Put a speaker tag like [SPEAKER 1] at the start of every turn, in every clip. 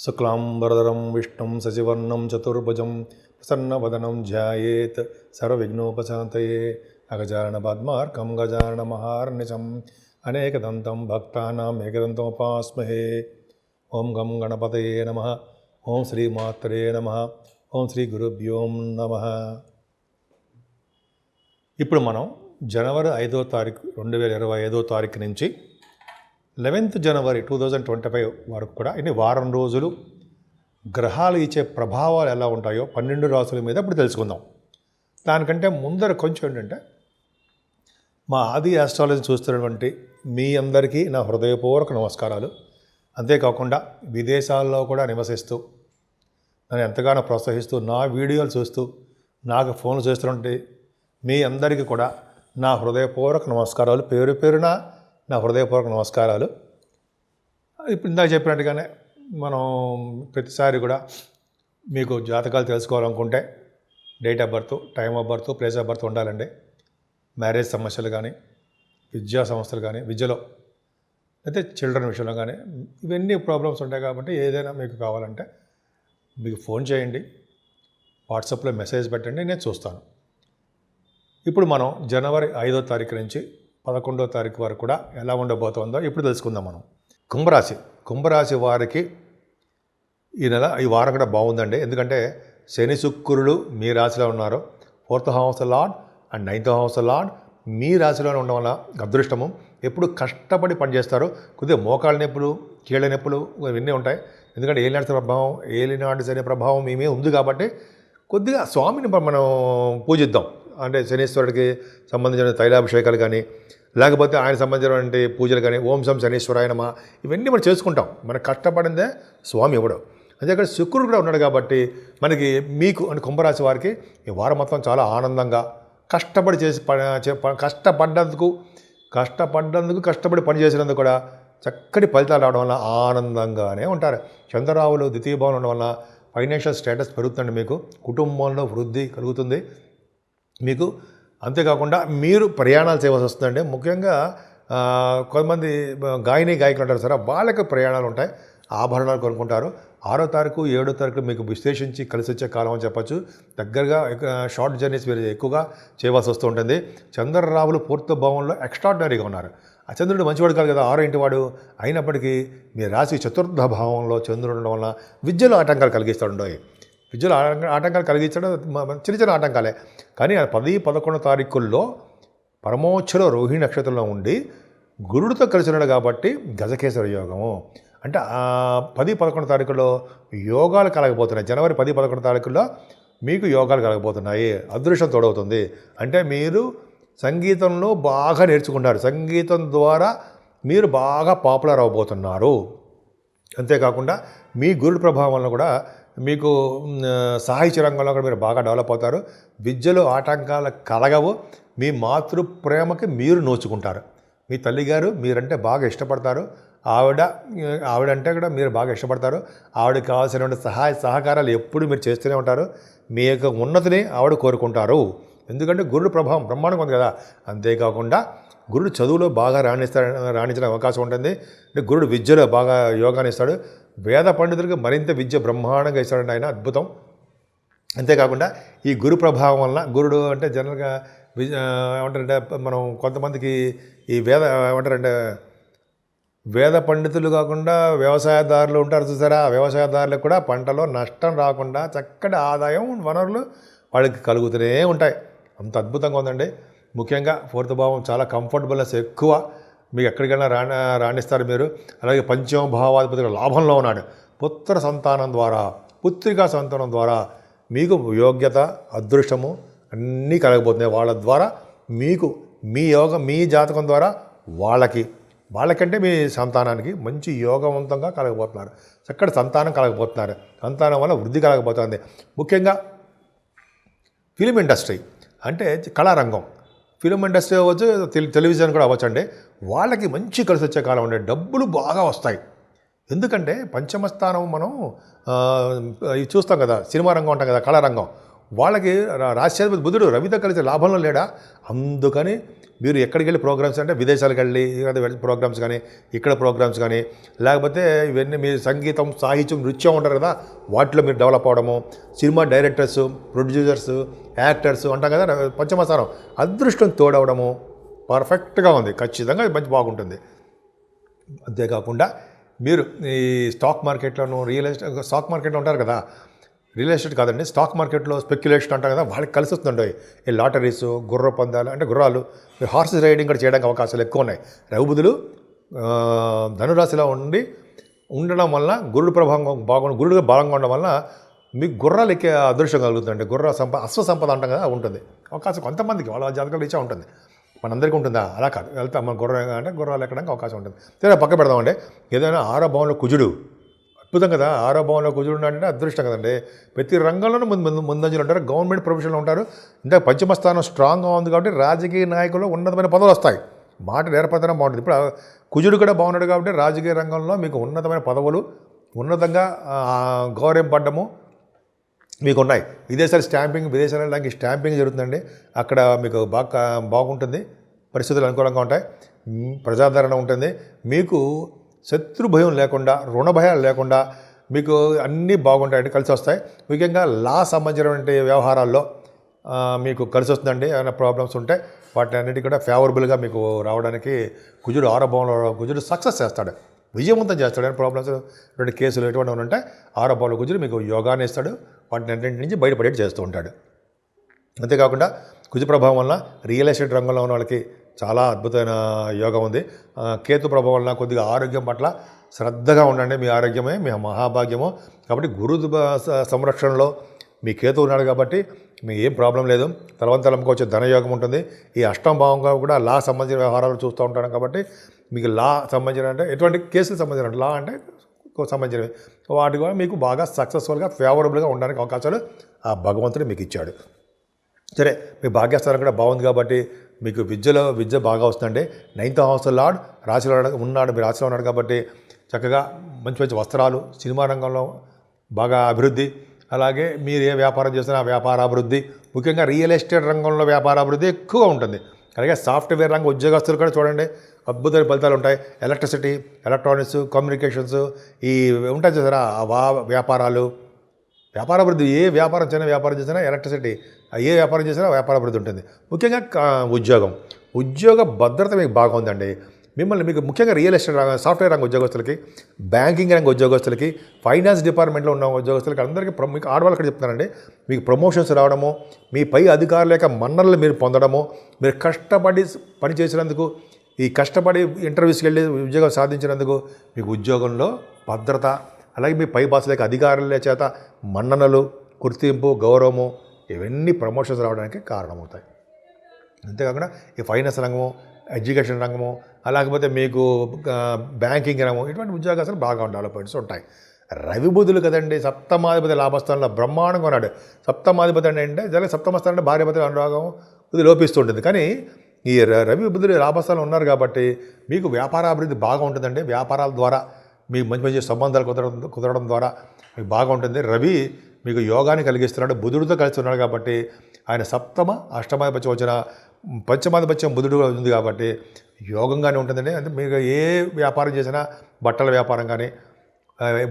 [SPEAKER 1] శుక్లాంబరధరం విష్ణుం శశివర్ణం చతుర్భుజం ప్రసన్నవదనం ధ్యాయేత్ సర్వవిఘ్నోపశాంతయే అగజానన పద్మార్కం గజానన మహార్నిశం అనేకదంతం భక్తానాం ఏకదంతముపాస్మహే. ఓం గం గణపతయే నమః. ఓం శ్రీమాత్రే నమః. ఓం శ్రీ గురుభ్యో నమః. ఇప్పుడు మనం జనవరి 5వ తారీఖు 2025వ తారీఖు నుంచి 11th జనవరి 2025 వరకు కూడా ఇన్ని వారం రోజులు గ్రహాలు ఇచ్చే ప్రభావాలు ఎలా ఉంటాయో 12 రాసుల మీద ఇప్పుడు తెలుసుకుందాం. దానికంటే ముందర కొంచెం ఏంటంటే, మా ఆది ఆస్ట్రాలజీ చూస్తున్నటువంటి మీ అందరికీ నా హృదయపూర్వక నమస్కారాలు. అంతేకాకుండా విదేశాల్లో కూడా నివసిస్తూ నన్ను ఎంతగానో ప్రోత్సహిస్తూ నా వీడియోలు చూస్తూ నాకు ఫోన్లు చేస్తున్నటువంటి మీ అందరికీ కూడా నా హృదయపూర్వక నమస్కారాలు. పేరు పేరున నా హృదయపూర్వక నమస్కారాలు. ఇప్పుడు ఇందాక చెప్పినట్టుగానే మనం ప్రతిసారి కూడా మీకు జాతకాలు తెలుసుకోవాలనుకుంటే date of birth, time of birth, place of birth ఉండాలండి. మ్యారేజ్ సమస్యలు కానీ, విద్యా సమస్యలు కానీ, విద్యలో అయితే చిల్డ్రన్ విషయంలో కానీ ఇవన్నీ ప్రాబ్లమ్స్ ఉంటాయి. కాబట్టి ఏదైనా మీకు కావాలంటే మీకు ఫోన్ చేయండి, వాట్సాప్లో మెసేజ్ పెట్టండి, నేను చూస్తాను. ఇప్పుడు మనం జనవరి 5వ తారీఖు నుంచి 11వ తారీఖు వరకు కూడా ఎలా ఉండబోతుందో ఇప్పుడు తెలుసుకుందాం మనం. కుంభరాశి వారికి ఈ వారం కూడా బాగుందండి. ఎందుకంటే శని శుక్రులు మీ రాశిలో ఉన్నారు. 4th house lord and 9th house lord మీ రాశిలోనే ఉండడం వల్ల అదృష్టము. ఎప్పుడు కష్టపడి పనిచేస్తారు. కొద్దిగా మోకాళ్ళ నొప్పులు, కీళ్ళ నొప్పులు ఇవన్నీ ఉంటాయి. ఎందుకంటే ఏలినాటి శని ప్రభావం మీ మీద ఉంది కాబట్టి కొద్దిగా స్వామిని మనం పూజిద్దాం. అంటే శనీశ్వరుడికి సంబంధించిన తైలాభిషేకాలు కానీ, లేకపోతే ఆయన సంబంధించినటువంటి పూజలు కానీ, ఓం శం శనీశ్వరాయ నమః ఇవన్నీ మనం చేసుకుంటాం. మనకు కష్టపడిందే స్వామి ఇవ్వడం. అదే అక్కడ శుక్రుడు కూడా ఉన్నాడు కాబట్టి మనకి మీకు అంటే కుంభరాశి వారికి ఈ వారం మొత్తం చాలా ఆనందంగా కష్టపడి కష్టపడి పని చేసినందుకు కూడా చక్కటి ఫలితాలు రావడం వల్ల ఆనందంగానే ఉంటారు. చంద్రరావులు ద్వితీయ భావం ఉండడం వల్ల ఫైనాన్షియల్ స్టేటస్ పెరుగుతుంది. మీకు కుటుంబంలో వృద్ధి కలుగుతుంది మీకు. అంతేకాకుండా మీరు ప్రయాణాలు చేయవలసి వస్తుందండి. ముఖ్యంగా కొంతమంది గాయకులు ఉంటారు సరే, వాళ్ళకి ప్రయాణాలు ఉంటాయి. ఆభరణాలు కొనుక్కుంటారు. 6వ తారీఖు 7వ తారీఖు మీకు విశ్లేషించి కలిసి వచ్చే కాలం అని చెప్పచ్చు. దగ్గరగా షార్ట్ జర్నీస్ మీరు ఎక్కువగా చేయవలసి వస్తూ ఉంటుంది. చంద్రరావులు 4th భావంలో ఎక్స్ట్రాడినరీగా ఉన్నారు. ఆ చంద్రుడు మంచివాడు కాదు కదా, 6వ ఇంటి వాడు. అయినప్పటికీ మీ రాశి 4th భావంలో చంద్రుడు ఉండడం వల్ల విద్యలో ఆటంకాలు కలిగిస్తాడు. విద్యలో ఆటంకాలు కలిగించడం చిన్న చిన్న ఆటంకాలే. కానీ 10, 11 తారీఖుల్లో పరమోచ్చలో రోహిణి నక్షత్రంలో ఉండి గురుడితో కలిసి ఉన్నాడు కాబట్టి గజకేసరి యోగము. అంటే 10, 11 తారీఖుల్లో యోగాలు కలగబోతున్నాయి. జనవరి 10, 11 తారీఖుల్లో మీకు యోగాలు కలగబోతున్నాయి. అదృష్టం తోడవుతుంది. అంటే మీరు సంగీతంలో బాగా నేర్చుకుంటారు. సంగీతం ద్వారా మీరు బాగా పాపులర్ అవ్వబోతున్నారు. అంతేకాకుండా మీ గురుడి ప్రభావం వల్ల కూడా మీకు సాహిత్య రంగంలో కూడా మీరు బాగా డెవలప్ అవుతారు. విద్యలో ఆటంకాలు కలగవు. మీ మాతృ ప్రేమకి మీరు నోచుకుంటారు. మీ తల్లిగారు మీరంటే బాగా ఇష్టపడతారు. ఆవిడంటే కూడా మీరు బాగా ఇష్టపడతారు. ఆవిడకి కావాల్సినటువంటి సహాయ సహకారాలు ఎప్పుడు మీరు చేస్తూనే ఉంటారు. మీ యొక్క ఉన్నతిని ఆవిడ కోరుకుంటారు. ఎందుకంటే గురుడు ప్రభావం బ్రహ్మాండంగా ఉంది కదా. అంతేకాకుండా గురుడు చదువులో బాగా రాణించడం అవకాశం ఉంటుంది. అంటే గురుడు విద్యలో బాగా యోగాన్ని ఇస్తాడు. వేద పండితులకు మరింత విద్య బ్రహ్మాండంగా ఇస్తాడంటే ఆయన అద్భుతం. అంతేకాకుండా ఈ గురు ప్రభావం వలన గురుడు అంటే జనరల్గా ఏమంటారంటే మనం కొంతమందికి ఈ వేద పండితులు కాకుండా వ్యవసాయదారులు ఉంటారు చూసారా. వ్యవసాయదారులకు కూడా పంటలో నష్టం రాకుండా చక్కటి ఆదాయం వనరులు వాళ్ళకి కలుగుతూనే ఉంటాయి. అంత అద్భుతంగా ఉందండి. ముఖ్యంగా 4th భావం చాలా కంఫర్టబుల్నెస్ ఎక్కువ. మీకు ఎక్కడికైనా రాణిస్తారు మీరు. అలాగే 5వ భావాధిపతి లాభంలో ఉన్నాడు. పుత్రికా సంతానం ద్వారా మీకు యోగ్యత, అదృష్టము అన్నీ కలగబోతున్నాయి. వాళ్ళ ద్వారా మీకు మీ జాతకం ద్వారా వాళ్ళకంటే మీ సంతానానికి మంచి యోగవంతంగా కలగబోతున్నారు. చక్కటి సంతానం కలగబోతున్నారు. సంతానం వల్ల వృద్ధి కలగబోతుంది. ముఖ్యంగా ఫిలిం ఇండస్ట్రీ అంటే కళారంగం, ఫిలిం ఇండస్ట్రీ అవ్వచ్చు, టెలివిజన్ కూడా అవ్వచ్చండి. వాళ్ళకి మంచి కలిసి వచ్చే కాలం ఉండే డబ్బులు బాగా వస్తాయి. ఎందుకంటే 5వ స్థానం మనం చూస్తాం కదా, సినిమా రంగం ఉంటాం కదా, కళారంగం. వాళ్ళకి రాష్ట్రాధిపతి బుధుడు రవితో కలిసి లాభంలో లేడా, అందుకని మీరు ఎక్కడికి వెళ్ళి ప్రోగ్రామ్స్ అంటే విదేశాలకు వెళ్ళి ప్రోగ్రామ్స్ కానీ, ఇక్కడ ప్రోగ్రామ్స్ కానీ, లేకపోతే ఇవన్నీ మీరు సంగీతం, సాహిత్యం, నృత్యం ఉంటారు కదా, వాటిలో మీరు డెవలప్ అవ్వడము, సినిమా డైరెక్టర్స్, ప్రొడ్యూసర్స్, యాక్టర్స్ అంటాం కదా, పంచమస్థానం అదృష్టం తోడవడము పర్ఫెక్ట్గా ఉంది. ఖచ్చితంగా మంచి బాగుంటుంది. అంతేకాకుండా మీరు ఈ స్టాక్ మార్కెట్లోనూ స్టాక్ మార్కెట్లో ఉంటారు కదా, రియల్ ఎస్టేట్ కాదండి, స్టాక్ మార్కెట్లో స్పెక్యులేషన్ అంటారు కదా, వాళ్ళకి కలిసి వస్తుందండి. ఈ లాటరీస్, గుర్ర పందాలు అంటే గుర్రాలు, హార్స్ రైడింగ్ కూడా చేయడానికి అవకాశాలు ఎక్కువ ఉన్నాయి. రవి బుధులు ధనురాశిలో ఉండడం వల్ల గురుడు ప్రభావం గురుడుగా బలంగా ఉండడం వల్ల మీకు గుర్రాలు ఎక్కే అదృష్టం కలుగుతుందండి. అశ్వసంపద అంటాం కదా, ఉంటుంది అవకాశం కొంతమందికి, వాళ్ళ జాతకాలు ఇచ్చా ఉంటుంది. మనందరికీ ఉంటుందా? అలా కాదు, వెళ్తాం మన అంటే గుర్రాలు ఎక్కడానికి అవకాశం ఉంటుంది. సరే పక్క పెడదామండి. ఏదైనా 6వ భావంలో కుజుడు అద్భుతం కదా, 6వ భావంలో కుజుడు అంటే అదృష్టం కదండి. ప్రతి రంగంలోనూ ముందంజలు ఉంటారు, గవర్నమెంట్ ప్రొఫెషన్లో ఉంటారు. ఇంకా పంచమ స్థానం స్ట్రాంగ్గా ఉంది కాబట్టి రాజకీయ నాయకులు ఉన్నతమైన పదవులు వస్తాయి. మాట నేర్పడతనం బాగుంటుంది. ఇప్పుడు కుజుడు కూడా బాగున్నాడు కాబట్టి రాజకీయ రంగంలో మీకు ఉన్నతమైన పదవులు, ఉన్నతంగా గౌరవింపడ్డము మీకు ఉన్నాయి. విదేశాలు వెళ్ళడానికి స్టాంపింగ్ జరుగుతుందండి. అక్కడ మీకు బాగుంటుంది, పరిస్థితులు అనుకూలంగా ఉంటాయి, ప్రజాదరణ ఉంటుంది. మీకు శత్రు భయం లేకుండా, రుణ భయాలు లేకుండా మీకు అన్నీ బాగుంటాయండి, కలిసి వస్తాయి. ముఖ్యంగా లా సంబంధించినటువంటి వ్యవహారాల్లో మీకు కలిసి వస్తుందండి. ఏమైనా ప్రాబ్లమ్స్ ఉంటే వాటి అన్నిటి కూడా ఫేవరబుల్గా మీకు రావడానికి కుజుడు 6వ భావంలో కుజుడు సక్సెస్ చేస్తాడు, విజయవంతం చేస్తాడు. అని ప్రాబ్లమ్స్ ఇటువంటి కేసులు ఎటువంటి ఉంటే 6వ భావంలో కుజుడు మీకు యోగాన్ని ఇస్తాడు, వాటిని అన్నింటి నుంచి బయటపడేట్టు చేస్తూ ఉంటాడు. అంతేకాకుండా కుజ ప్రభావం వల్ల రియల్ ఎస్టేట్ రంగంలో ఉన్న వాళ్ళకి చాలా అద్భుతమైన యోగం ఉంది. కేతు ప్రభావం వల్ల కొద్దిగా ఆరోగ్యం పట్ల శ్రద్ధగా ఉండండి. మీ ఆరోగ్యమే మీ మహాభాగ్యము. కాబట్టి గురు సంరక్షణలో మీ కేతు ఉన్నాడు కాబట్టి మీకు ఏం ప్రాబ్లం లేదు. తలవంతలంకి వచ్చే ధనయోగం ఉంటుంది. ఈ అష్టమ భావంగా కూడా లా సంబంధించిన వ్యవహారాలు చూస్తూ ఉంటాను కాబట్టి మీకు లా సంబంధించిన అంటే ఎటువంటి కేసులకు సంబంధించిన లా అంటే సంబంధించినవి వాటి కూడా మీకు బాగా సక్సెస్ఫుల్గా ఫేవరబుల్గా ఉండడానికి అవకాశాలు ఆ భగవంతుడు మీకు ఇచ్చాడు. సరే, మీ భాగ్యస్థానం కూడా బాగుంది కాబట్టి మీకు విద్య బాగా వస్తుందండి. 9th హౌస్ లార్డ్ రాశిలో ఉన్నాడు, మీ రాశిలో ఉన్నాడు కాబట్టి చక్కగా మంచి మంచి వస్త్రాలు, సినిమా రంగంలో బాగా అభివృద్ధి, అలాగే మీరు ఏ వ్యాపారం చేసినా వ్యాపారాభివృద్ధి, ముఖ్యంగా రియల్ ఎస్టేట్ రంగంలో వ్యాపారాభివృద్ధి ఎక్కువగా ఉంటుంది. అలాగే సాఫ్ట్వేర్ రంగ ఉద్యోగస్తులు కూడా చూడండి అద్భుతమైన ఫలితాలు ఉంటాయి. ఎలక్ట్రిసిటీ, ఎలక్ట్రానిక్స్, కమ్యూనికేషన్స్ ఈ ఉంటాయి చూసారా వ్యాపారాభివృద్ధి. ఏ వ్యాపారం చేసినా ఎలక్ట్రిసిటీ, ఏ వ్యాపారం చేసినా వ్యాపారాభివృద్ధి ఉంటుంది. ముఖ్యంగా ఉద్యోగ భద్రత మీకు బాగుందండి. మీకు ముఖ్యంగా రియల్ ఎస్టేట్ సాఫ్ట్వేర్ రంగ ఉద్యోగస్తులకి, బ్యాంకింగ్ రంగ ఉద్యోగస్తులకి, ఫైనాన్స్ డిపార్ట్మెంట్లో ఉన్న ఉద్యోగస్తులకి అందరికీ మీకు ఆడవాళ్ళు ఇక్కడ చెప్తున్నానండి, మీకు ప్రమోషన్స్ రావడము, మీ పై అధికారుల యొక్క మన్ననలు మీరు పొందడము, మీరు కష్టపడి పని చేసినందుకు, ఈ కష్టపడి ఇంటర్వ్యూస్కి వెళ్ళి ఉద్యోగం సాధించినందుకు మీకు ఉద్యోగంలో భద్రత, అలాగే మీ పై బాసుల యొక్క అధికారుల చేత మన్ననలు, గుర్తింపు, గౌరవము ఇవన్నీ ప్రమోషన్స్ రావడానికి కారణమవుతాయి. అంతేకాకుండా ఈ ఫైనాన్స్ రంగము, ఎడ్యుకేషన్ రంగము, అలాగపోతే మీకు బ్యాంకింగ్ రంగం ఇటువంటి ఉద్యోగాలు బాగా డెవలప్మెంట్స్ ఉంటాయి. రవి బుధులు కదండి, సప్తమాధిపతి లాభస్థానంలో బ్రహ్మాండంగా ఉన్నాడు. సప్తమాధిపతి అంటే జర సప్తమస్థానం అంటే భార్యాపతి అనురాగం ఇది లోపిస్తుంటుంది. కానీ ఈ రవి బుధులు లాభస్థానంలో ఉన్నారు కాబట్టి మీకు వ్యాపారాభివృద్ధి బాగా ఉంటుందండి. వ్యాపారాల ద్వారా మీకు మంచి మంచి సంబంధాలు కుదరడం ద్వారా మీకు బాగా ఉంటుంది. రవి మీకు యోగాన్ని కలిగిస్తున్నాడు, బుధుడితో కలిసి ఉన్నాడు కాబట్టి ఆయన సప్తమ అష్టమాధిపత్యం వచ్చిన పంచమాధిపత్యం బుధుడు ఉంది కాబట్టి యోగంగానే ఉంటుందండి. అంటే మీకు ఏ వ్యాపారం చేసినా, బట్టల వ్యాపారం కానీ,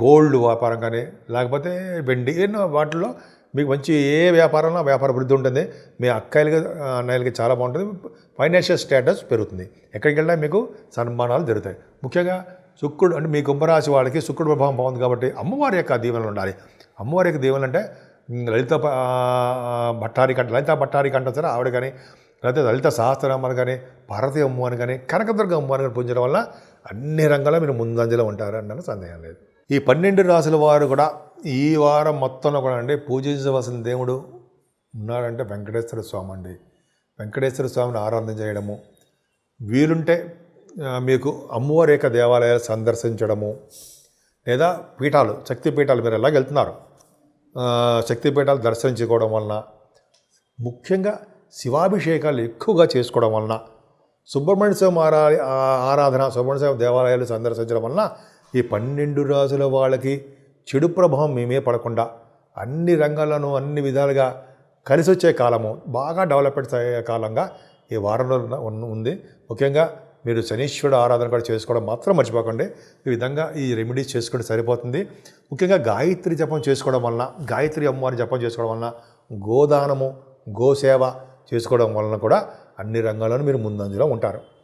[SPEAKER 1] గోల్డ్ వ్యాపారం కానీ, లేకపోతే వెండి, ఎన్నో వాటిల్లో మీకు మంచి ఏ వ్యాపారంలో వ్యాపార వృద్ధి ఉంటుంది. మీ అన్నయ్యలకి చాలా బాగుంటుంది. ఫైనాన్షియల్ స్టేటస్ పెరుగుతుంది. ఎక్కడికి వెళ్ళినా మీకు సన్మానాలు జరుగుతాయి. ముఖ్యంగా శుక్రుడు అంటే మీ కుంభరాశి వాళ్ళకి శుక్రుడు ప్రభావం బాగుంది కాబట్టి అమ్మవారి యొక్క దీవెనలు ఉండాలి. అమ్మవారి యొక్క దీవెనలు అంటే లలిత భట్టారి కంట సరే ఆవిడ కానీ, లేకపోతే లలిత సహస్రనామాలు కానీ, పార్వతీ అమ్మవారిని కానీ, కనకదుర్గ అమ్మవారిని పూజించడం వల్ల అన్ని రంగాల్లో మీరు ముందంజలో ఉంటారు అన్న సందేహం లేదు. ఈ 12 రాశుల వారు కూడా ఈ వారం మొత్తంలో కూడా అండి పూజించవలసిన దేవుడు ఉన్నాడంటే వెంకటేశ్వర స్వామి అండి. వెంకటేశ్వర స్వామిని ఆరాధన చేయడము, వీలుంటే మీకు అమ్మవారి యొక్క దేవాలయాలు సందర్శించడము, లేదా శక్తిపీఠాలు మీరు ఎలాగ వెళ్తున్నారు, శక్తిపీఠాలు దర్శించుకోవడం వలన, ముఖ్యంగా శివాభిషేకాలు ఎక్కువగా చేసుకోవడం వలన, సుబ్రహ్మణ్య స్వామి ఆరాధన, సుబ్రహ్మణ్య స్వామి దేవాలయాలు సందర్శించడం వలన ఈ 12 రాశుల వాళ్ళకి చెడు ప్రభావం మేమే పడకుండా అన్ని రంగాల్లోనూ అన్ని విధాలుగా కలిసి వచ్చే కాలము, బాగా డెవలప్మెంట్ అయ్యే కాలంగా ఈ వారంలో ఉంది. ముఖ్యంగా మీరు శనీశ్వరుడు ఆరాధన కూడా చేసుకోవడం మాత్రం మర్చిపోకండి. ఈ విధంగా ఈ రెమెడీస్ చేసుకుంటే సరిపోతుంది. ముఖ్యంగా గాయత్రి జపం చేసుకోవడం వలన, గాయత్రి అమ్మవారి జపం చేసుకోవడం వలన, గోదానము, గోసేవ చేసుకోవడం వలన కూడా అన్ని రంగాల్లోనూ మీరు ముందంజలో ఉంటారు.